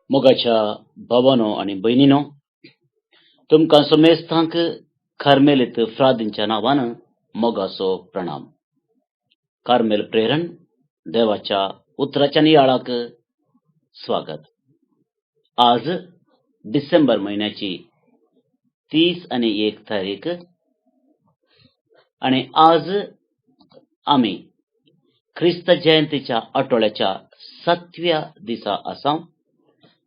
मोगाच्या भावांनो आणि भयणींनो, तुमकां समेस्तांक कार्मेलीत फ्रादींच्या नांवान मोगाचो प्रणाम. कार्मेल प्रेरण देवाच्या उतराच्या नियाळाक स्वागत. आज डिसेंबर महिन्याची 30 तारीख आणि आज आम्ही ख्रिस्त जयंतीच्या आठवड्याच्या 7व्या दिसा आसा.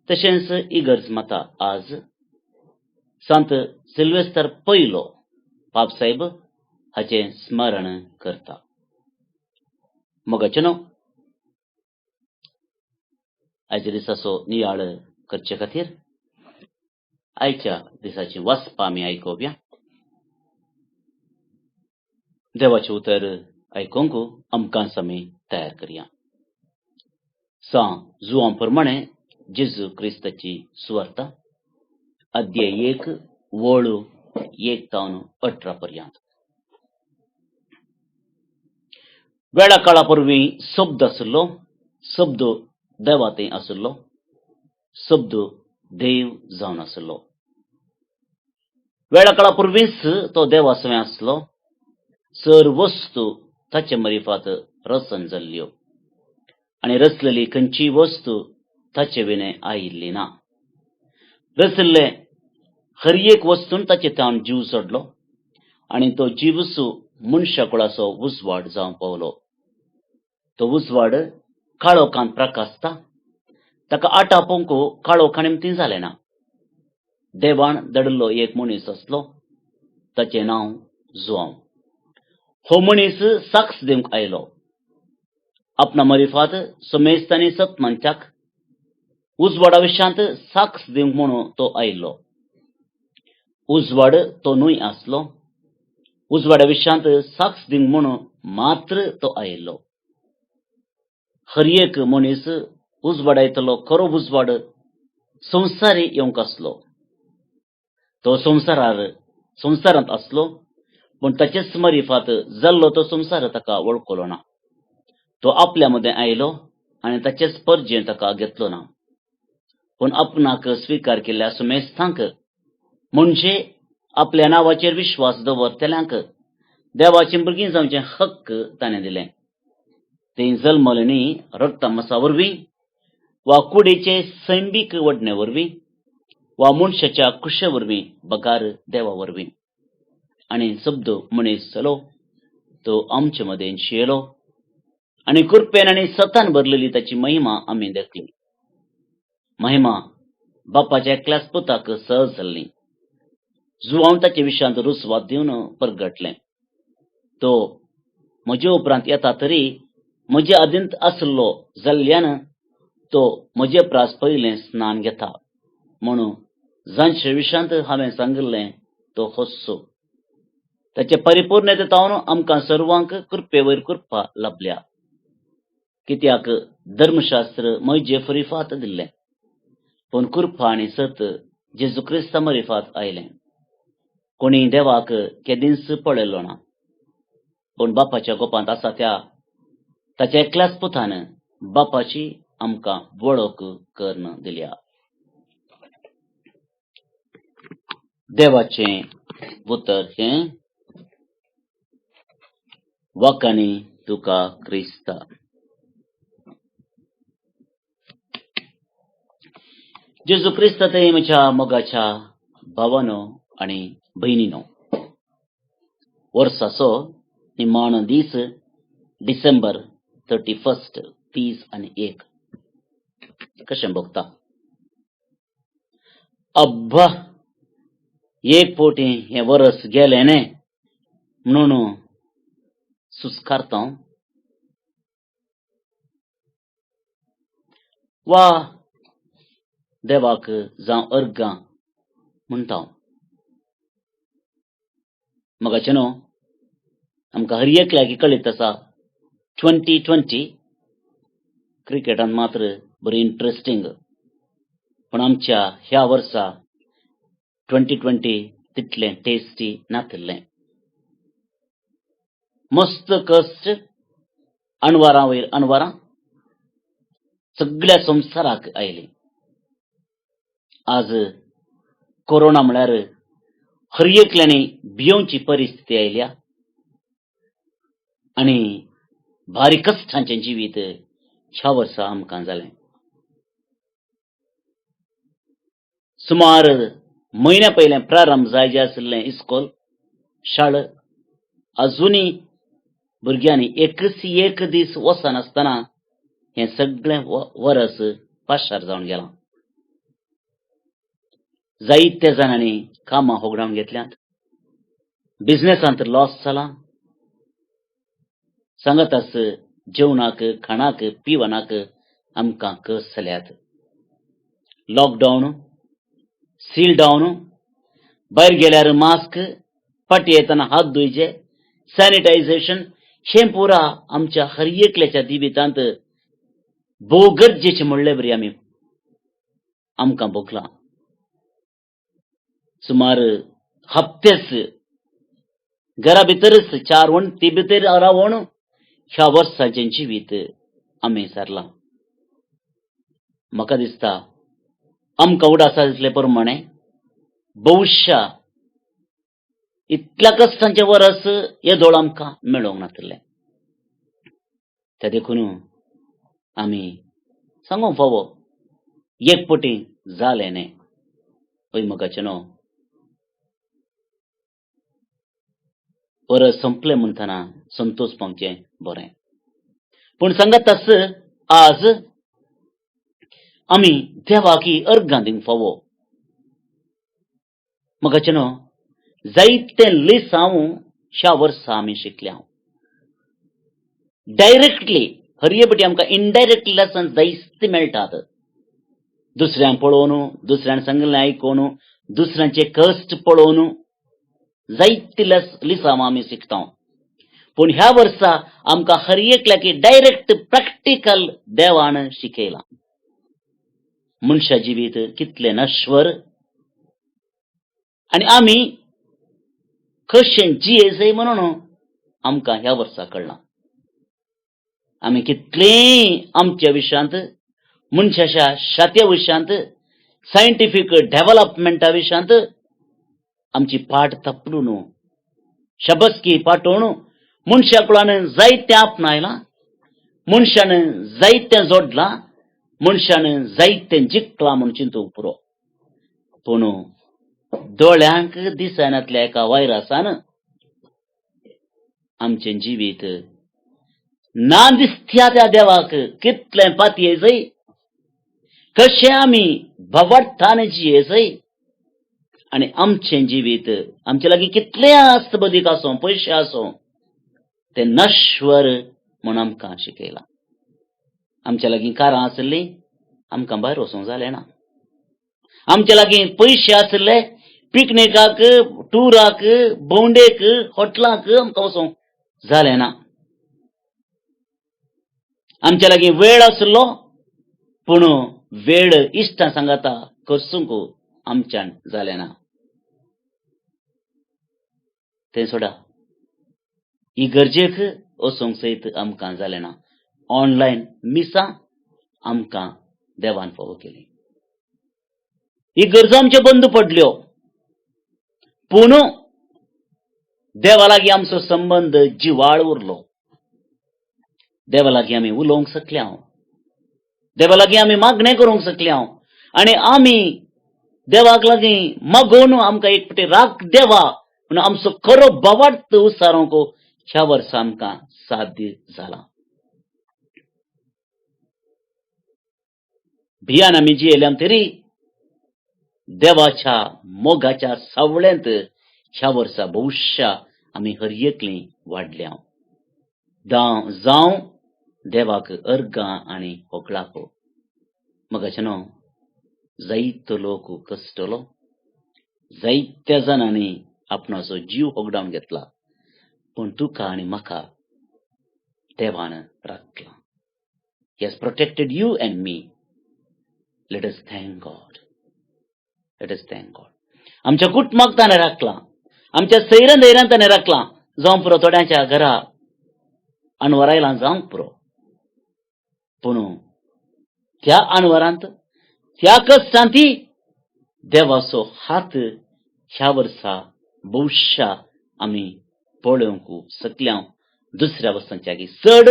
तशेंच इगर्ज माता आज संत सिल्वेस्तर पयलो पापसाहेब हाचे स्मरण करता. मोगाचेनो, आयच्या दिसाचो नियाळ करचे खातीर आयच्या दिसाची वाचपां आमी आयकुया. देवाचें उतर आयकूंक आमकां आमी तयार करया. जुआं प्रमाणे जेजू क्रिस्ताची सुवार्ता अध्याय 1 वळ 1 तावन 18 पर्यंत. वेळा काळा परवीं शब्द आसलो, शब्द देवातय आसलो, शब्द देव जावन आसलो. वेळा काळा परवींच तो देवासवे आसलो. सर वस्तू ताचे मरिफात रचन जाल्ल्यो आनी रचलेली खंयचीय वस्तू ताचे विने आयिल्ली ना. रचल्ले हर एक वस्तून ताचे तावन जीव सोडलो आनी तो जीवसू मनशा कुळाचो उजवाड जावं पावलो. तो उजवाड काळोखांत प्रकाशता. ताका आटावंक काळोखा निमती जालें ना. देवान धाडिल्लो एक मनीस आसलो, ताचें नांव जुआंव. हो मनीस साक्ष दिवंक आयलो. आपणा मरिफात समेस्तांनी सत्मंचाक उजवाडा विशांत साक्ष दिवंक म्हणून तो आयिल्लो. उजवाड तो न्हय आसलो. उजवाडा विशांत साक्ष दिवंक म्हणून मात्र तो आयिल्लो. हर एक मनीस उजवाडा येतलो खरो उजवाड संवसारी येवंक आसलो. तो संवसारांत आसलो, पूण ताचेच मरिफात जाल्लो तो संवसार ताका वळखलो ना. तो आपल्या मदें आयलो आनी ताचेच परजें ताका घेतलो ना. पूण आपणाक स्विकार केल्ल्या समेस्तांक, म्हणजे आपल्या नांवाचेर विश्वास दवरतल्यांक देवाचीं भुरगीं जावचें हक्क ताणें दिलें. तीं जल्मले न्ही रक्तमांसा वरवीं वा कुडीचे सैमीक वडणे वरवीं वा मनशाच्या कुशे वरवीं बगार देवा वरवीं. आनी शब्द मनीस जालो, तो आमचे मदें शियेलो आनी कृपेन आनी सतान भरलेली ताची महिमा आमी देखली. महिमा बापाच्या एकल्याच पुताक सहज जाल्ली. जुआंव ताचे विशांत रुसवात दिवन परगटलें. तो म्हजे उपरांत येता तरी म्हजे आदींत आसलो जाल्ल्यान तो म्हजे प्रास पयलें स्नान घेता म्हणून जांचे विशांत हांवें सांगिल्लें तो होस्सो. ताचे परिपूर्णतेतावन आमकां सर्वांक कृपे वयर कृपा लाभल्या. कित्याक धर्मशास्त्र म्हजे फरिफात दिल्लें, पूण कृपा आनी सत जेजू क्रिस्ता मरिफात आयलें. कोणी देवाक केदींच पळयल्लो ना, पूण बापाच्या गोपांत आसा ताच्या एकल्याच पुतान बापाची आमकां वळख करून दिल्या. देवाचें उतर हें. वाकानी तुका क्रिस्ता. जेजू क्रिस्तांतय म्हज्या मोगाच्या भावांनो आनी भयणींनो, वर्साचो निमाणो दीस डिसेंबर 31 30 कशें भोगता. अब्बा, एक फावटी हें वर्स गेलें न्ही म्हणून सुस्कारता वा देवाक जावं अर्गां म्हणटा. मोगाचेनो, आमकां हर एक लागी कळीत आसा 2020 क्रिकेटांत मात्र बरी इंट्रस्टिंग, पूण आमच्या ह्या वर्सा 2020 तितलें टेस्टी नातिल्लें. मस्त कश्ट अणवारां वयर अणवारां सगळ्या संवसाराक आयली. आज कोरोना म्हळ्यार हर एकल्यानी भियोवची परिस्थिती आयल्या आनी भारी कश्टांचें जिवीत ह्या वर्सा आमकां जालें. सुमार म्हयन्या पयलें प्रारंभ जायचें आशिल्लें इस्कॉल शाळा अजुनी भुरग्यांनी एक दीस वचनासतना हें सगळें वर्स पाशार जावन गेलां. जायत्या जाणांनी कामां होगडावन घेतल्यांत. बिझनेसांत लॉस जाला. सांगातास जेवणाक खाणाक पिवनाक आमकां कस जाल्यात. लॉकडावन, सील डावन, भायर गेल्यार मास्क, फाटी येतना हात धुयचे, सॅनिटायझेशन हें पुरा आमच्या हर एकल्याच्या जिवितांत भोव गरजेचें म्हणलें बरी आमकां भोगलां. सुमार हप्तेच घरा भितरच 4 वण्टी भितर रावून ह्या वर्साचें जिवीत आमी सारलां. म्हाका दिसता आमकां उडासा दिसले प्रमाणे भविश्या इतल्या कश्टांचें वर्स येदोळ आमकां मेळोंक नासलें. त्या देखून आमी सांगूंक फावो एकपटी जालें न्ही. पळय मोगाचें न्हू, वर्स संपलें म्हणटना संतोश पावचें बरें. पूण सांगात तस आज आमी देवाक अर्गां दिवंक फावो. मोगाचें न्हू, जायते लिसांव ह्या वर्सा आमी शिकल्या. डायरेक्टली हरयेपटी आमकां इनडायरेक्टली लेसन जायते मेळटात. दुसऱ्यांक पळोवन, दुसऱ्यान सांगिल्लें आयकून, दुसऱ्यांचे कश्ट पळोवन जायते लिसांव आमी शिकता. पूण ह्या वर्सा आमकां हर एकल्याक डायरेक्ट प्रॅक्टिकल देवान शिकयलां. मनशा जिवीत कितलें नश्वर आनी आमी कशें जियेजय म्हणून आमकां ह्या वर्सा कळ्ळां. आमी कितलेंय आमच्या विशयांत, मनशाच्या शात्या विशयांत, सायंटिफीक डेव्हलपमेंटा विशयांत आमची पाट तपलून, शबसकी पाटोवन मनशा कुळान जायतें आपणायलां, मनशान जायतें जोडलां, मनशान जायतें जिखलां म्हूण चिंतूंक पुरो. पूण दोळ्यांक दिसनातल्या एका व्हायरसान आमचें जिवीत ना दिसत्या त्या देवाक कितलें पातयेजय, कशें आमी भवाट्टान जियेजय आनी आमचें जिवीत आमचे लागीं कितलें आस्तबदीक आसूं, पयशे आसूं, तें नश्वर म्हूण आमकां शिकयलां. आमच्या लागीं कारां आसलीं, आमकां भायर वचूंक जालें ना. आमचे लागीं पयशे आसले, पिकनिकाक, टुराक, भोंवडेक, हॉटलाक आमकां वचूंक जालें ना. आमच्या लागीं वेळ आसलो, पूण वेळ इश्टां सांगाता करसूंक आमच्यान जालें ना. तें सोडा, इगर्जेक वचूंक सयत आमकां जालें ना. ऑनलायन मिसां आमकां देवान फावो केली. इगर्जो आमच्यो बंद पडल्यो, पूण देवा लागीं आमचो संबंद जिवाळ उरलो. देवा लागीं आमी उलोवंक शकल्या, देवा लागीं आमी मागणें करूंक शकल्या, आनी आमी देवाक लागीं मागून आमकां एकपटी राख देवा म्हणून आमचो खरो भवार्थ उसारूंक ह्या वर्सा आमकां साध्य जालां. भियान आमी जियेल्यां तरी देवाच्या मोगाच्या सावळेंत ह्या वर्सा भविश्या आमी हर एकलीं वाडल्या. जावं देवाक अर्गां आनी होकळाक. मोगाचें न्हू, जायतो लोक कश्टलो, जायत्या जाणांनी आपणाचो जीव होगडावन घेतला, पूण तुका आनी म्हाका देवान राखलां. He has protected you and me. Let us thank God. Let us thank God. आमच्या कुटुंबाक ताणें राखलां, आमच्या सैरण धैर्यान ताणें राखलां. जावं पुरो थोड्यांच्या घरा अनवर आयलां जावंक पुरो, पूण त्या अनवरांत, त्या कश्टांती देवाचो हात ह्या वर्सा भविष्या आमी पळोवंक शकल्या. दुसऱ्या वर्सांच्या चड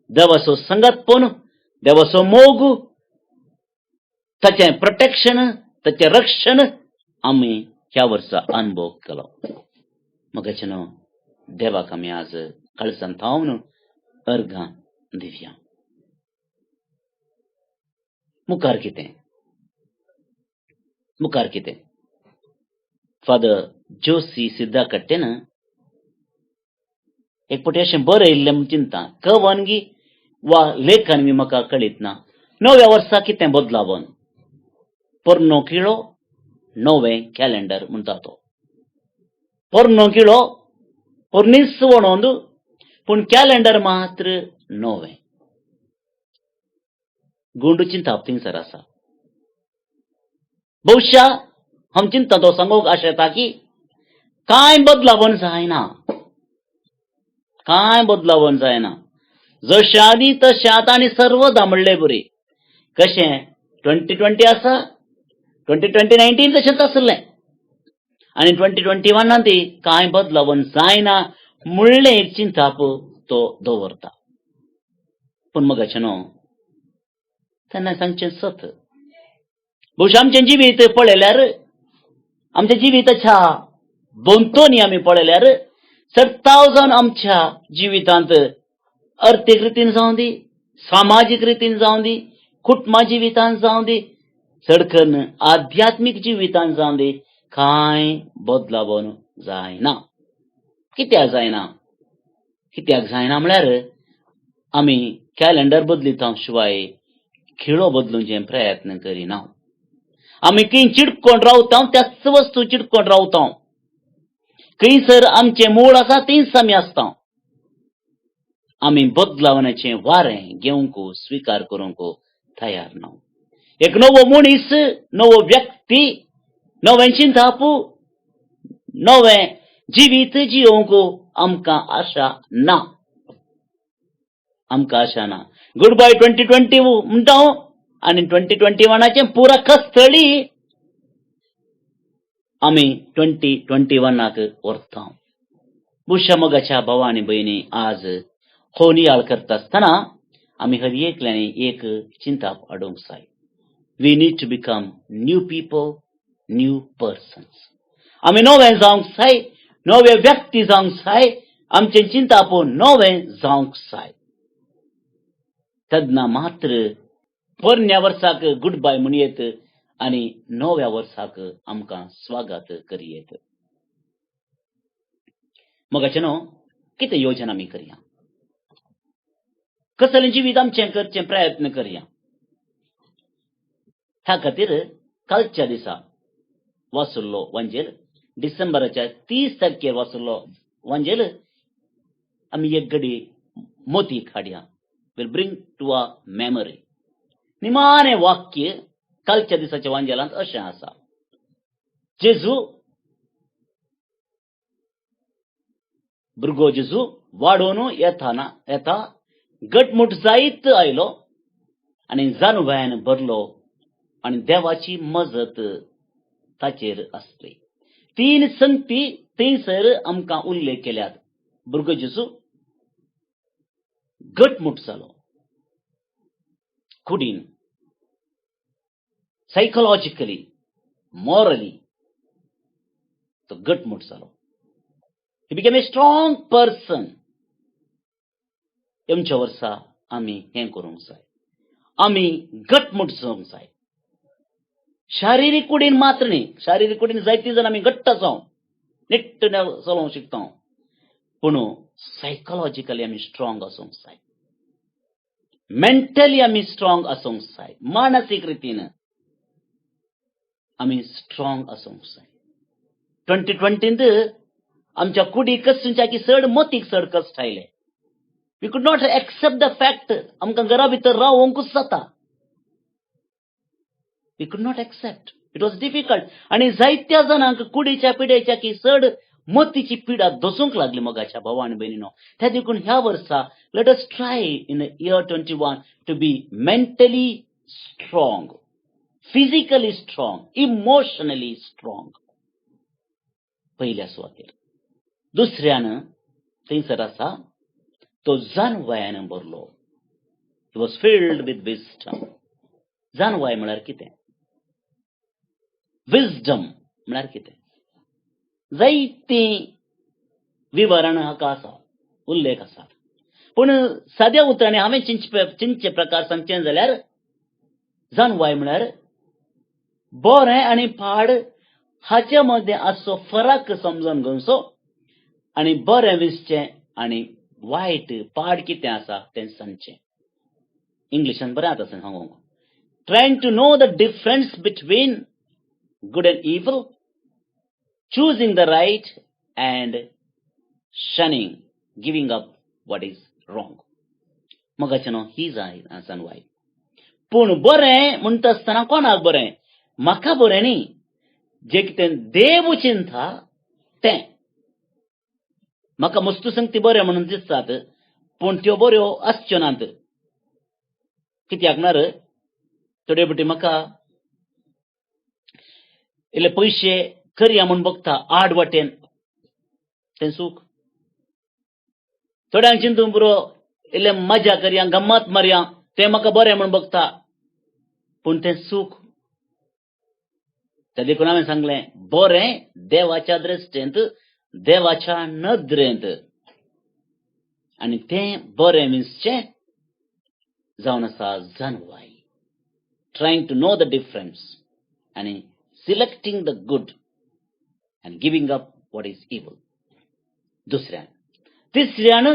देवाचो संगतपण, देवाचो मोग, ताचें प्रोटेक्शन, ताचें रक्षण आमी ह्या वर्सा अनुभव केलो. मगचनो देवाक आमी आज कळसान थावन अर्गां दिवया. मुखार कितें फादर जोशी सिद्धा कट्टेन एक पटी अशें बरयल्लें म्हूण चिंता. कवनगी वा लेखन बी म्हाका कळीत ना. नव्या वर्सा कितें बदलावन पोरनो किळो नवें कॅलेंडर म्हणटा तो. पोरनो किळो पोरनीस वणोंद पूण कॅलेंडर मात्र नवें. गुंड चिंताप थिंगसर आसा. भविष्या हम चिंता तो सांगूंक आशा येता की कांय बदलावण जायना. कांय बदलावण जायना. जशें आदी तशें आतां आनी सर्व दामडले बरी. कशें 2020 आसा, 2019 तशेंच आसलें आनी 2021 ती कांय बदलावण जायना म्हणलें एक चिंताप तो दवरता. पूण मगचनो तेन्ना सांगचें सत. भविष्य आमचें जिवीत पळयल्यार, आमच्या जिविताच्या बोंतोनी आमी पळयल्यार 70,000 आमच्या जिवितांत अर्थीक रितीन जावं दी, सामाजीक रितीन जावं दी, कुटुंबा जिवितांत जावं दी, चडकन आध्यात्मीक जिवितांत जावं दी, कांय बदलावण जायना. कित्याक जायना? कित्याक जायना म्हळ्यार आमी कॅलेंडर बदलिता शिवाय खिळो बदलूंचे प्रयत्न करिना. आमी खंय चिडकोन रावता त्याच वस्तू चिडकोन रावता. खंयसर आमचे मूळ आसा थंयच आमी आसता. आमी बदलावणाचें वारें घेवंक स्विकार करूंक तयार ना. एक नवो मनीस, नवो व्यक्ती, नवें चिंताप, नवें जिवीत जियोंक आमकां आशा ना. आमकां आशा ना. गुड बाय 2020 म्हणटा आनी 2021 पुराक स्थळी आमी 2021 व्हरता. बुश्या मोगाच्या भावा आनी भयणी, आज होनियाळ करता आसतना आमी हर एकल्यानी एक चिंताप हाडूंक जाय. We need to become new people, new persons. आमी नवें जावंक जाय, नवे व्यक्ती जावंक जाय, आमचें चिंताप नवें जावंक जाय. तेन्ना मात्र पोरण्या वर्साक गुड बाय म्हणयेत आनी नव्या वर्साक आमकां स्वागत करयेत. मगचनो कितें योजना आमी करया? कसलें जिवीत आमचें करचें प्रयत्न करया. ह्या खातीर कालच्या दिसा वाचुल्लो वंजेल, डिसेंबराच्या 30 तारखेर वाचुल्लो वंजेल आमी एक घडी मोतीक हाडया. Will bring to a memory. निमाणें वाक्य कालच्या दिसाच्या वंजेलांत अशें आसा. जेजू, भुरगो जेजू वाडून येता घटमूट जायत आयलो आनी जानव्यान भरलो आनी देवाची मजत ताचेर आसली. 3 संगती थंयसर आमकां उल्लेख केल्यात. भुरगो जेजू घटमूट जालो कुडीन, सायकोलॉजिकली, मॉरली तो घटमूट जालो. He became a strong person. एमच्या वर्सा आमी हें करूंक जाय. आमी घटमूट जावंक जाय. शारिरीक कुडीन मात्र न्ही. शारिरीक कुडीन जायती जाण आमी घट्ट जावं, निट्ट चलोवंक शिकता. पूण सायकोलॉजिकली आमी स्ट्रॉंग आसूंक जाय. मेंटली आमी स्ट्रॉंग आसूंक जाय. मानसीक रितीन आमी स्ट्रॉंग आसूंक जाय. 2020 आमच्या कुडीक कसुंच्याकी चड मोतीक चड कश्ट आयले. We could not accept the fact. आमकां घरा भितर रावोंकूच जाता. We could not accept. It was difficult. आनी जायत्या जाणांक कुडीच्या पिडेच्या की चड मोतीची पिडा दसूंक लागली. मोगाच्या भावा आनी भयणीनो, त्या देखून ह्या वर्सा let us try in year 21 to be mentally strong. Physically strong, emotionally strong पहिल्या सुवातेर. दुसऱ्यानं थंयसर आसा तो जानवायान भरलो. He was filled with wisdom. जानवाय म्हळ्यार कितें? विजडम म्हळ्यार कितें? जायतीं विवरण हाका आसा, उल्लेख आसा. पूण साद्या उतरांनी हांवें चिंतचे प्रकार सांगचें जाल्यार जानवाय म्हळ्यार बरें आनी पाड हाचे मदें आसचो फरक समजून घेवचो आनी बरें दिसचें आनी वायट पाड कितें आसा तें सांगचें. इंग्लिशान बरें आतां सांगूंक. Trying to know the difference between good and evil, choosing the right and shunning, giving up what is wrong. मगाचें न्हू ही जानवाय. पूण बरें म्हणटा आसतना कोणाक बरें? म्हाका बरें न्ही. जें कितें देव चिंता तें. म्हाका वस्तू संगती बऱ्यो म्हणून दिसतात, पूण त्यो बऱ्यो आसच्यो नात. कित्याक म्हळ्यार थोडे फावटी म्हाका इल्ले पयशे करया म्हूण बगता आड वाटेन तें सूख. थोड्यांक चिंतून पुरो इल्ले मजा करया, गम्मत मारया तें म्हाका बरें म्हूण बगता, पूण तें सूख. त्या देखून हांवें सांगलें बरें देवाच्या दृश्टेंत, देवाच्या नदरेंत, आनी तें बरें दिसचें जावन आसा जानवाय. Trying to know the difference and selecting the good and giving up what is evil. दुसऱ्यान. तिसऱ्यान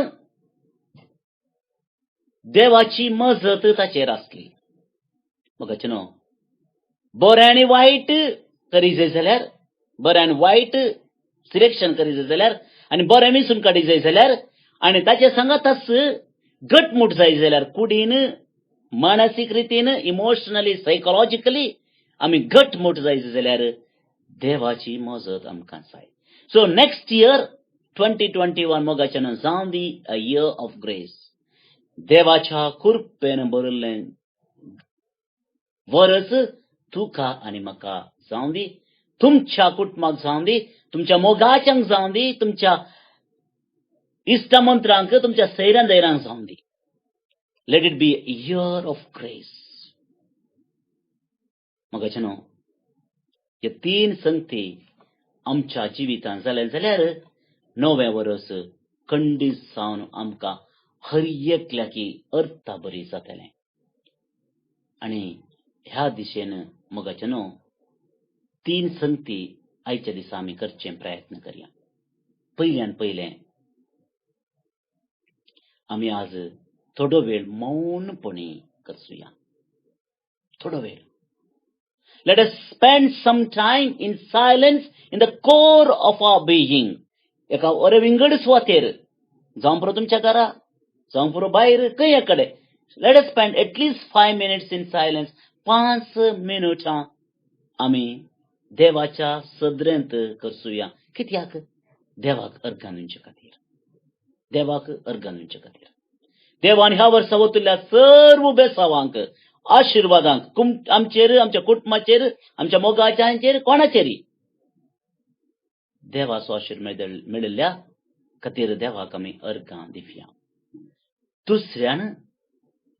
देवाची मजत ताचेर आसली. मगाचें न्हू. बरें आनी वायट करी जाय जाल्यार, बरें आनी वायट सिलेक्शन करी जाय जाल्यार, आनी बरें विंचून काडी जाय जाल्यार, आनी ताचे सांगाताच घटमूट जाय जाल्यार कुडीन मानसीक रितीन, इमोशनली, सायकोलॉजिकली आमी घटमूट जाय जाल्यार देवाची मजत आमकां जाय. सो नेक्स्ट इयर 2021 मोगाचें जावन दी अ इयर ऑफ ग्रेस. देवाच्या कृपेन भरिल्लें वर्स तुका आनी म्हाका जावन दी, तुमच्या कुटुंबाक जावन दी, तुमच्या मोगाच्यांक जावन दी, तुमच्या इश्टमंत्रांक, तुमच्या सैरां दैरांक जावन दी. Let it be a year of grace. मगाचें न्हू. हे तीन संगती आमच्या जिवितांत जालें जाल्यार नवें वर्स खंडीत जावन आमकां हर एकल्याकी अर्था बरी जातलें. आनी ह्या दिशेन मगाचें न्हू तीन संगती आयच्या दिसा आमी करचें प्रयत्न करया. पयल्यान पयलें आमी आज थोडो वेळ मौनपणी करचुया. थोडो वेळ. Let us spend some time in silence in the core of our being. एका अरविंगड सुवातेर जावं पुरो तुमच्या घरा, जावं पुरो भायर खंय कडेन. Let us spend at least 5 minutes in silence. 5 मिनिटां आमी देवाच्या सदरेंत करचुया. कित्याक? देवाक अर्घ दिवचे खातीर. देवाक अर्घ दिवचे खातीर. देवान ह्या वर्सा वतुल्या सर्व बेसावांक, आशिर्वादांक आमचेर, आमच्या कुटुंबाचेर, आमच्या मोगाच्यांचेर, कोणाचेरी देवाचो आशिर्वाद मेळिल्ल्या खातीर देवाक आमी अर्घां दिवया. दुसऱ्यान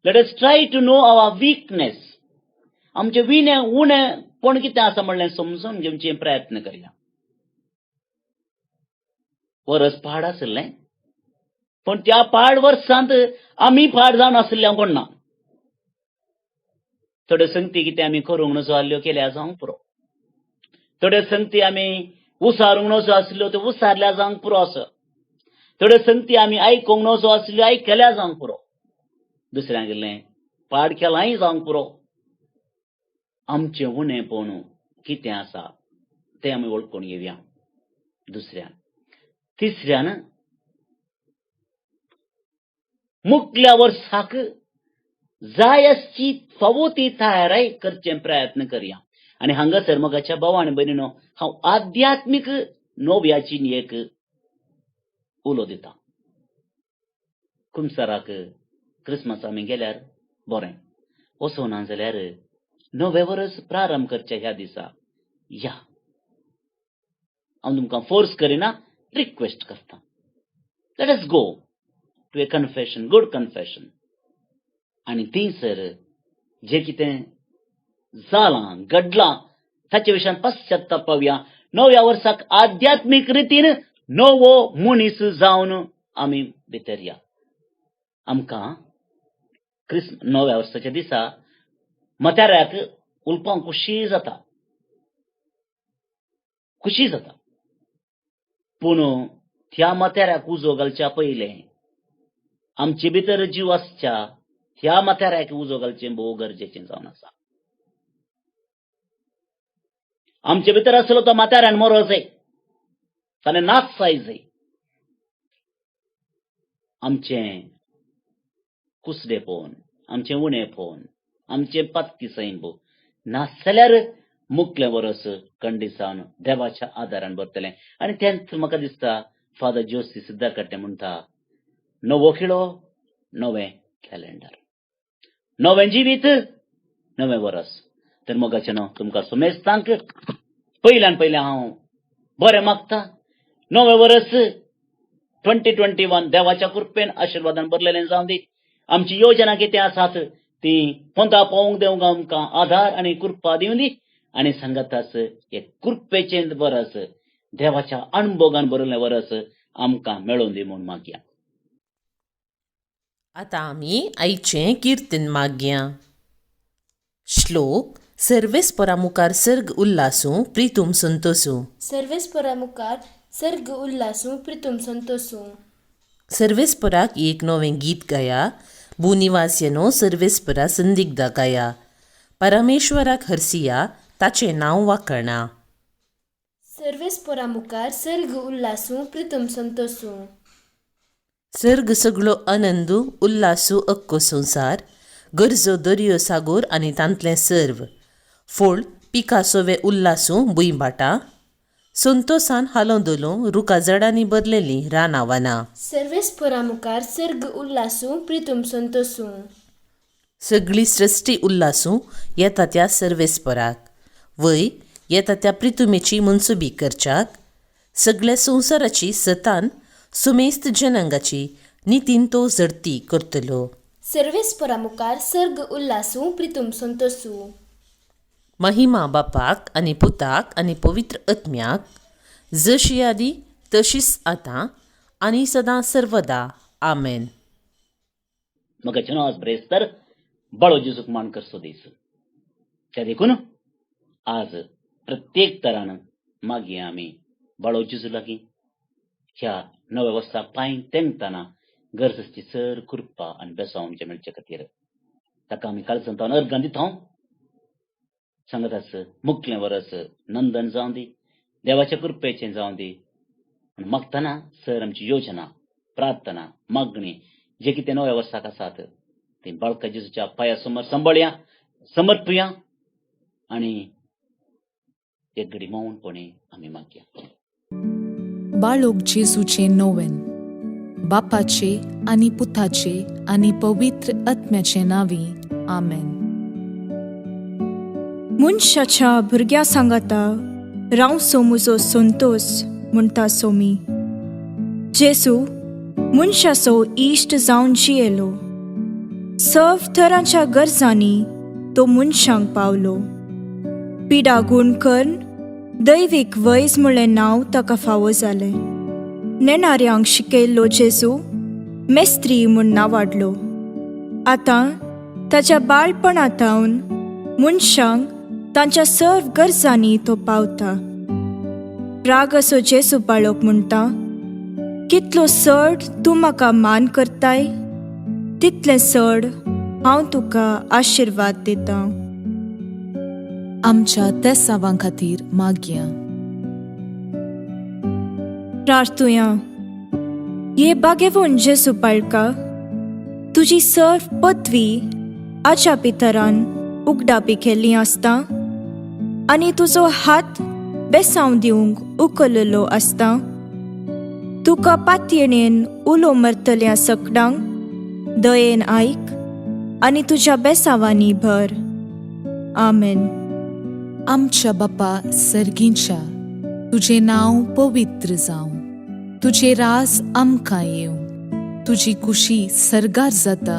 let us try to know our weakness. आमचे विणे उणें कोण कितें आसा म्हणलें समजून घेवचे प्रयत्न करया. वर्स पाड आसलें, पण त्या पाड वर्सांत आमी पाड जावन आसलें कोण ना. थोड्यो संगती कितें आमी करूंक नजो आसल्यो केल्या जावंक पुरो. थोड्यो संगती आमी उसारूंक नजो आसल्यो त्यो उसारल्या जावंक पुरो असो. थोड्यो संगती आमी आयकूंक नजो आसल्यो आयकल्या जावंक पुरो. दुसऱ्यां गेलें पाड केलांय जावंक पुरो. आमचें उणेंपण कितें आसा तें आमी वळखून घेवया. दुसऱ्यान. तिसऱ्यान मुखल्या वर्साक जाय आसची फावो ती तयारी करचे प्रयत्न करया. आनी हांगासर मोगाच्या भाव आनी भयणीनो हांव आध्यात्मीक नव्याची एक उलो दिता. कुमसाराक क्रिसमस आमी गेल्यार बरें, वचोना जाल्यार नवे वर्स प्रारंभ करच्या ह्या दिसा या. हांव तुमकां फोर्स करिना, रिक्वेस्ट करता. Let us go to a confession, good confession. आनी थंयसर जे कितें जालां, घडलां, ताचे विशयान पश्चात्ताप पावया. नव्या वर्साक आध्यात्मीक रितीन नवो मनीस जावन आमी भितर या. आमकां नव्या वर्साच्या दिसा मताऱ्याक उलपांक खुशी जाता. पूण ह्या मताऱ्याक उजो घालच्या पयलें आमचे भितर जीव आसच्या ह्या मताऱ्याक उजो घालचें भोव गरजेचें जावन आसा. आमचे भितर आसलो तो मताऱ्यान मरो जाय, ताणें नाश जाय जाय. आमचें कुसडें पळोवन, आमचें उणें पळोवन, आमचें पातकी भोव नाश जाल्यार मुखलें वर्स खंडीत देवाच्या आदारान भरतलें. आनी तेंच म्हाका दिसता फादर जोसी सिद्धाकट्टे म्हणटा, नवो खिळो, नवें कॅलेंडर, नवें जिवीत, नवें वर्स. तर मोगाचें न्हू तुमकां सुमेस्तांक पयल्यान पयलें हांव बरें मागता. नवें वर्स 2021 देवाच्या कृपेन आशिर्वादान भरलेलें जावन दी. आमची योजना कितें आसात ती पोंदा पावोवंक देवंक आमकां आधार आनी कृपा दिवन दी. आनी सांगाताच हे कृपेचें वर्स, देवाच्या अणभोगान भरिल्लें वर्स आमकां मेळोवन दी म्हूण मागया. आतां आमी आयचें किर्तन मागया. श्लोक सर्वेस्परा मुखार सर्ग उल्लासूं प्रितूम संतोसूं. सर्वेस्परा मुखार सर्ग उल्लासूं प्रितूम संतोसूं. सर्वेस्पराक एक नवें गीत गाया. भूनिवासिनो सर्वेस्परा संदिग्धा गाया. परमेश्वराक हरसिया, ताचें नांव वाखणा. सर्वेस्परा मुखार सर्ग उल्लासूं प्रितूम संतोसूं. सर्ग सगळो आनंद उल्लासू अक्को संसार. गरजो दर्यो सागोर आनी तांतलें सर्व. फोळ पिका सोवे उल्लासूं भुंयबाटां. संतोसान हालो दोलो रुखा जडांनी भरलेलीं रानावाना. सर्वेस्परा मुखार सर्ग उल्लासूं प्रितूम संतोसूं. सगळी सृश्टी उल्लासूं येता त्या सर्वेस्पराक. वय येता त्या प्रितुमेची मनसुबी करच्याक. सगळ्या संवसाराची सतान सुमेस्त जनांगाची नितीन तो झडती करतलो. सर्वेस्परा मुखार सर्ग उल्लासूं प्रितूम संतोसूं. महिमा बापाक आनी पुताक आनी पवित्र आत्म्याक, जशी आदी तशीच आतां आनी सदां सर्वदा. आमेन. म्हाका न्हू आज ब्रेस्तर बळो जेजूक मान करचो दीस. त्या देखून आज प्रत्येक तरान मागया आमी बळो जेजू लागीं ह्या नव्या वर्साक पांय तेंकतना गरजेची चड कृपा आनी बेसांव आमचे मेळचे खातीर ताका आमी काल संतान अर्गां दिता. सांगताच मुखलें वर्स नंदन जावन दी, देवाच्या कृपेचें जावन दी. आनी मागतना सर आमची योजना, प्रार्थना, मागणी जे कितें नव्या वर्साक आसात ती बाळका जेजूच्या पांया समोर सांबाळया, समर्पया आनी एक घडी मौनपणी आमी मागया. बाळोक जेजूचे नोवेन, बापाचे आनी पुताचे आनी पवित्र आत्म्याचे नांवी. आमेन. मनशाच्या भुरग्या सांगाता रावसो म्हजो संतोष म्हणटा सोमी. जेजू मनशाचो इश्ट जावन जियेलो. सर्व तरांच्या गरजांनी तो मनशांक पावलो. पिडा गूण करून दैवीक वैज म्हणलें नांव ताका फावो जालें. नेणाऱ्यांक शिकयल्लो जेजू मेस्त्री म्हूण नांवाडलो. आतां ताच्या बाळपणांतावन मनशांक तांच्या सर्व गरजांनी तो पावता. राग असो जेजू बाळोक म्हणटा, कितलो चड तूं म्हाका मान करताय तितलें चड हांव तुका आशिर्वाद दितां. आमच्या तेसावां खातीर मागया. प्रार्थुया. ये बागेवून जेजू बाळका, तुजी सर्व पदवी आच्या भितरान उगडापी केल्ली आसता आनी तुजो हात बेसांव दिवंक उखललो आसता. तुका पातयेणेन उलो मरतल्या सकडांक दयेन आयक आनी तुज्या बेसावांनी भर. आमेन. आमच्या बापा सर्गींच्या, तुझे नाव पवित्र जावं, तुझे रास आमकां येवं, तुजी कुशी सर्गार जाता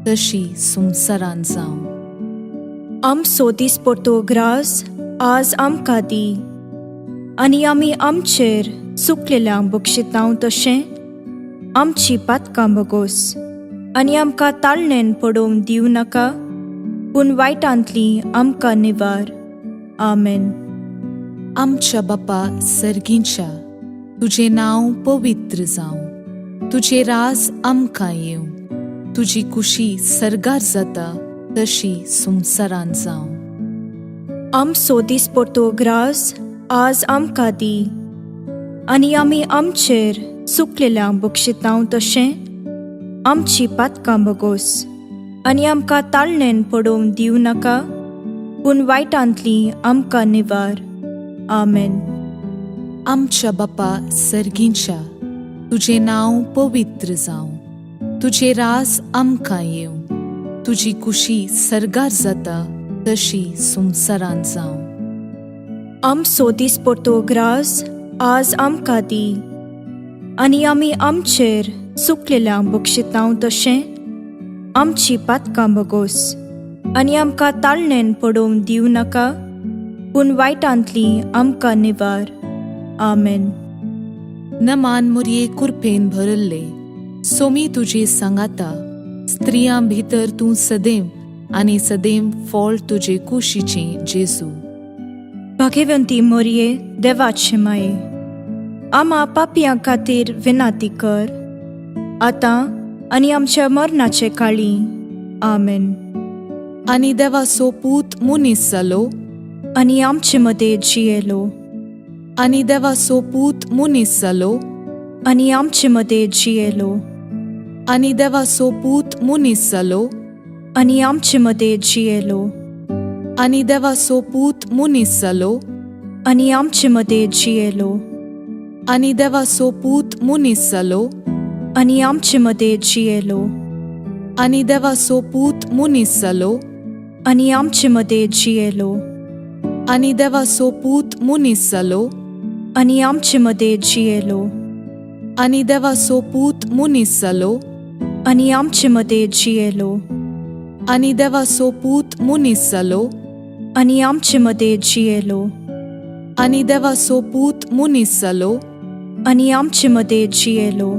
तशी संवसारान जावं. आमचो दिसपट्टो ग्रास आज आमकां दी, आनी आमी आमचेर चुकलेल्यांक बक्षितांव तशें आमची पातकां बगोस, आनी आमकां ताळणेन पडोवंक दिवं नाका, पूण वायटांतली आमकां निवार. आमेन. आमच्या बापा सर्गींच्या, तुझे नाव पवित्र जावं, तुझे रास आमकां येवं, तुजी कुशी सर्गार जाता तशी संवसारान जावं. आमचो दिसपट्टो ग्रास आज आमकां दी, आनी आमी आमचेर चुकलेल्यांक बक्षितांव तशें आमची पातकां बगोस, आनी आमकां ताळणेन पडोवंक दिवं नाका, पूण वायटांतली आमकां निवार. आमेन. आमच्या बापा सर्गींच्या, तुझे नाव पवित्र जावं, तुझे रास आमकां येवं, तुजी कुशी सर्गार जाता तशी संवसारान जावं. आमचो दिसपट्टो ग्रास आज आमकां दी, आनी आमी आमचेर चुकलेल्यांक बक्षितांव तशें आमची पातकां बगोस, आनी आमकां ताळणेन पडोवंक दिवं नाका, पूण वायटांतली आमकां निवार. आमेन. नमान मुरये कुरपेन भरल्ले, सोमी तुजे सांगाता, स्त्रियां भितर तूं सदैव आनी सदैव फळ तुजे कुशीचें जेजू. भाग्यवंती मोरये, देवाचे माये, आमा पापियां खातीर विनाती कर, आतां आनी आमच्या मरणाचे काळी. आमेन. आनी देवाचो पूत मुनीस जालो, आनी आमचे मदें जियेलो, आनी देवाचो पूत मुनीस जालो, आनी आमचे मदें जियेलो, आनी देवाचो पूत मुनीस जालो, आनी आमचे मदें जियेलो, आनी देवाचो पूत मुनीस जालो, आनी आमचे मदें जियेलो, आनी देवाचो पूत मुनीस जालो, आनी आमचे मदें जियेलो, आनी देवाचो पूत मुनीस जालो, आनी आमचे मदें जियेलो, आनी देवाचो पूत मुनीस जालो, आनी आमचे मदें जियेलो, आनी देवाचो पूत मुनीस जालो, आनी आमचे मदें जियेलो, आनी देवाचो पूत मुनीस जालो, आनी आमचे मदें जियेलो, आनी देवाचो पूत मुनीस जालो, आनी आमचे मदें जियेलो,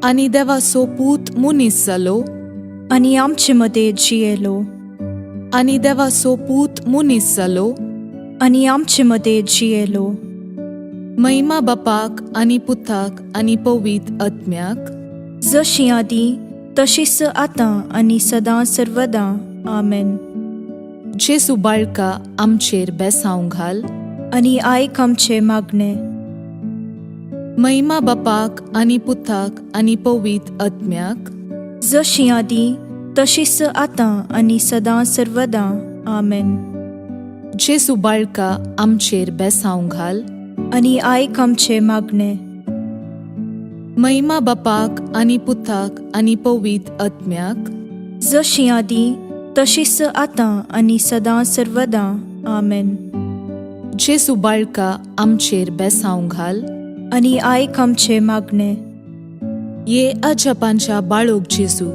आनी देवाचो पूत मुनीस जालो, आनी आमचे मदें जियेलो, आनी देवाचो पूत मुनीस जालो, आनी आमचे मदें जियेलो. महिमा बापाक आनी पुताक आनी पवित्र आत्म्याक, जशी आदी तशीच आतां आनी सदां सर्वदां. आमेन. जेजू बाळका आमचेर बेसांव घाल, आनी आयक आमचे मागणे. महिमा बापाक आनी पुताक आनी पवित्र आत्म्याक, जशी आदी तशीच आतां आनी सदां सर्वदां. आमेन. जेजू बाळका आमचेर बेसांव घाल, आनी आयक आमचे मागणे. महिमा बापाक आनी पुताक आनी पवित्र आत्म्याक, जशी आदी तशीच आतां आनी सदां सर्वदां. आमेन. जेजू बाळका आमचेर बेसांव घाल, आनी आयक आमचे मागणे. ये अजापांच्या बाळोक जेजू,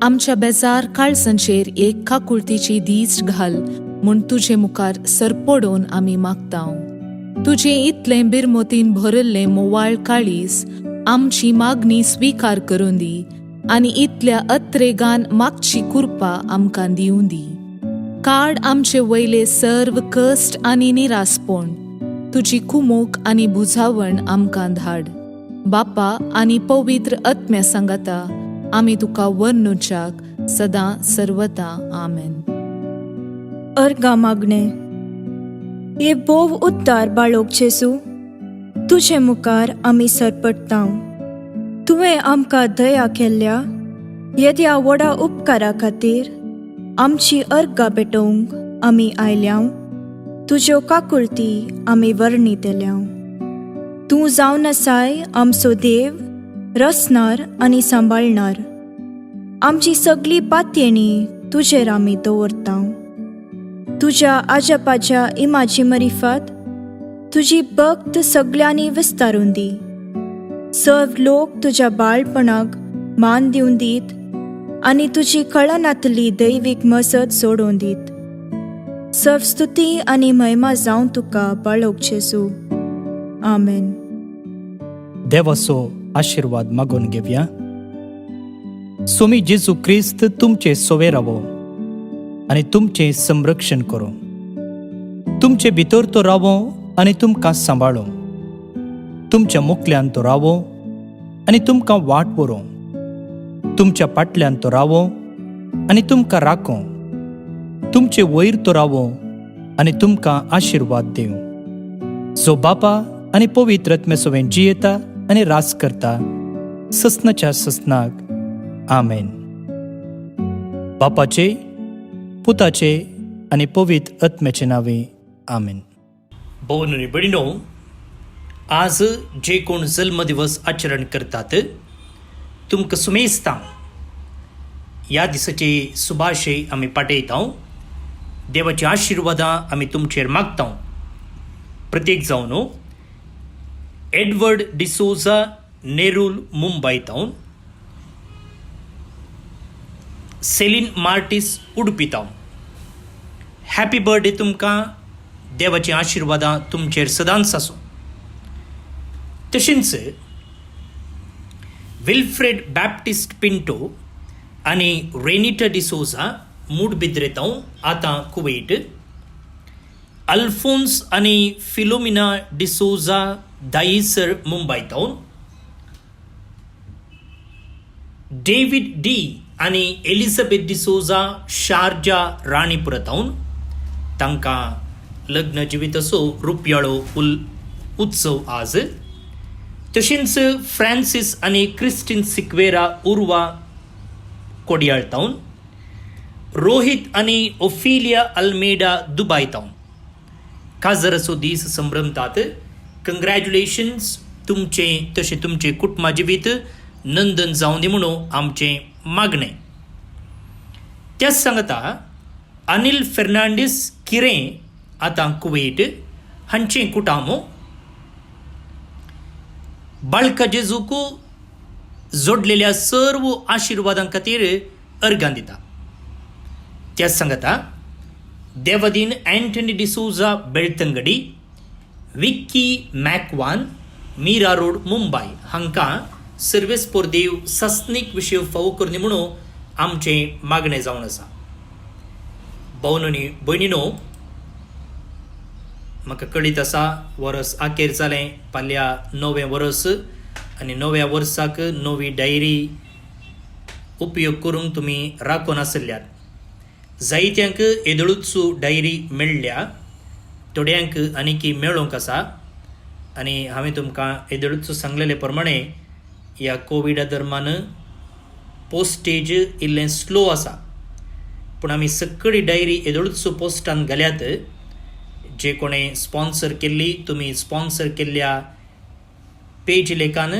आमच्या बेजार काळजांचेर एक काकुळतीची दीस घाल म्हूण तुजे मुखार सरपडोवन आमी मागतांव. तुजे इतले बिरमोतीन भरल्ले मोवाळ काळीस आमची मागणी स्वीकार करून दी, आनी इतल्या अत्रेगान मागची कृपा आमकां दिवं दी. काड आमचे वयले सर्व कश्ट आनी निरासपण, तुजी कुमोक आनी बुजावण आमकां धाड. बापा आनी पवित्र आत्म्या सांगाता आमी तुका वर्णुच्याक सदां सर्वदा. आमेन. अर्गा मागणे. ये बोव उद्दार बाळोक जेजू, तुजे मुखार आमी सरपडटांव. तुवें आमकां दया केल्ल्या येद्या व्हडा उपकारा खातीर आमची अर्गां भेटोवंक आमी आयल्याव. तुज्यो काकुळटी आमी वर्णितल्यांव. तूं जावन आसाय आमचो देव, रचणार आनी सांबाळणार. आमची सगळी पातयेणी तुजेर आमी दवरतांव. तुज्या आजापाच्या इमाची मरिफत तुजी भक्त सगळ्यांनी विस्तारून दी. सर्व लोक तुज्या बाळपणाक मान दिवन दीत आनी तुजी कळनातली दैवीक मसत सोडून दीत. सर्व स्तुती आनी महिमा जावन तुका बाळोक जेजू. आमेन. देवाचो आशीर्वाद मागून घेवया. स्वामी जेजू क्रिस्त तुमचे सोवे रावो आनी तुमचे संरक्षण करो. तुमचे भितर तो रावो आनी तुमकां सांबाळो. तुमच्या मुखल्यान तो रावो आनी तुमकां वाट बरो. तुमच्या फाटल्यान तो रावो आनी तुमकां राखो. तुमचे वयर तो रावो आनी तुमकां आशीर्वाद दिव. जो बापा आनी पवित्र आत्म्यासोबत जियेता आनी रास करता ससनाच्या ससनाक. आमेन. बापाचे, पुताचे आनी पवित्र आत्म्याचे नावे. आमेन. भोवन आनी भयणीनो, आज जे कोण जल्म दिवस आचरण करतात तुमकां सुमेस्तां ह्या दिसाची सुभाशय आमी पाठयता. देवाची आशिर्वादां आमी तुमचेर मागता. प्रत्येक जावन एडवर्ड डिसोजा नेरूल मुंबयतावन, सेलीन मार्टिस उडुपीतावन. हॅपी बर्थडे तुमकां. देवाची आशिर्वादां तुमचेर सदांच आसूं. तशेंच विल्फ्रेड बॅप्टिस्ट पिंटो आनी रेनिटा डिसोजा मूडबिद्रेतावन आतां कुवेट. अल्फोन्स आनी फिलोमिना डिसोजा दाईसर मुंबयतावन. डेविड डी आनी एलिझाबेथ डिसोजा शारजा राणीपुरतावन. तांकां लग्न जिविताचो रुपयाळो उत्सव आज. तशेंच फ्रांसीस आनी क्रिस्टीन सिक्वेरा उर्वा कोडयाळतावन. रोहित आनी ओफिलिया अल्मेडा दुबायतावन काजराचो दीस संभ्रमतात. कंग्रॅच्युलेशन्स तुमचे तशें तुमचे कुटुंबा जिवीत नंदन जावं दी म्हणून आमचें मागणें. त्याच सांगता अनिल फेर्नांडीस किरें आतां कुवेट हांचें कुटामो. बाळका जेजूक जोडलेल्या सर्व आशिर्वादां खातीर अर्गां दिता. त्याच सांगता देवादीन अँटनी डिसोजा बेळतंगडी, विक्की मॅकवान, मीरा रोड मुंबय हांकां सर्वेस्पोर देव सस्नीक विशय फावो करनी म्हणून आमचें मागणें जावन आसा. भोवन आनी भयणीनो, म्हाका कळीत आसा वर्स आखेर जालें. फाल्यां नवें वर्स आनी नव्या वर्साक नवी डायरी उपयोग करूंक तुमी राखून आसल्यात. जायत्यांक येदळूच डायरी मेळ्ळ्या, थोड्यांक आनीक मेळोंक आसा. आनी हांवें तुमकां येदळूच सांगलेले प्रमाणे ह्या कोविडा दरम्यान पोस्टेज इल्लें स्लो आसा. पूण आमी सगळी डायरी येदळूच पोस्टान घाल्यात. जे कोणें स्पॉन्सर केल्ली तुमी स्पॉन्सर केल्ल्या पेज लेखान,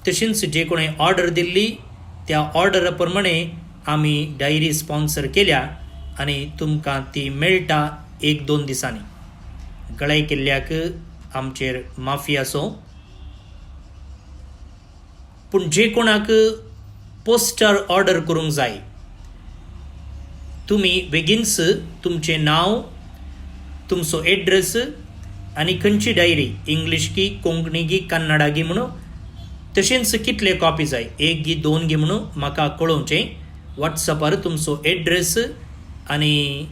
तशेंच जे कोणें ऑर्डर दिल्ली त्या ऑर्डरा प्रमाणे आमी डायरी स्पॉन्सर केल्या आनी तुमकां ती मेळटा 1-2 दिसांनी. गळाय केल्ल्याक आमचेर माफी आसो. पूण जे कोणाक पोस्टार ऑर्डर करूंक जाय तुमी बेगीनच तुमचें नांव, तुमचो एड्रेस आनी खंयची डायरी, इंग्लीश की कोंकणी की कन्नडा गी म्हणून, तशेंच कितले कॉपी जाय, 1 गी 2 गी म्हणून म्हाका कळोवचें. वॉट्सॅपार तुमचो एड्रेस आनी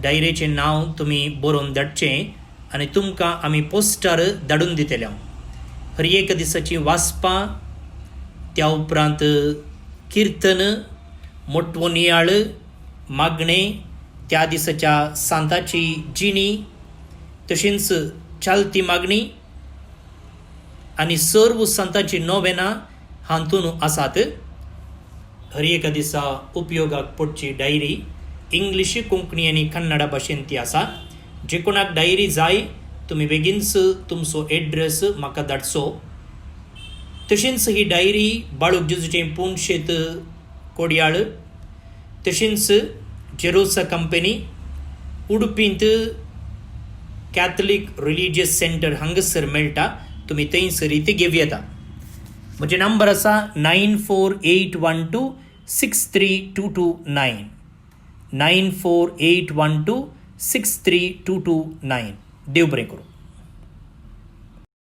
डायरेचें नांव तुमी बरोवन धाडचें आनी तुमकां आमी पोस्टार धाडून दितले. हर एक दिसाची वाचपां, त्या उपरांत किर्तन, मोटवोनियाळ, मागणें, त्या दिसाच्या सांताची जिणी, तशेंच चालती मागणी आनी सर्व संतांची नोवेनां हातून आसात. हर एका दिसा उपयोगाक पडची डायरी इंग्लीश, कोंकणी आनी कन्नडा भाशेन ती आसा. जे कोणाक डायरी जाय तुमी बेगीनच तुमचो एड्रेस म्हाका धाडचो. तशेंच ही डायरी बाळूक जेजूचें पुणशेत कोडयाळ, तशेंच जेरोसा कंपनी, उडपींत कॅथलीक रिलिजियस सेंटर हांगसर मेळटा. तुमी थंयसर ते घेवं येता. म्हजे नंबर आसा 9481263229. 9481263229. देव बरें करूं.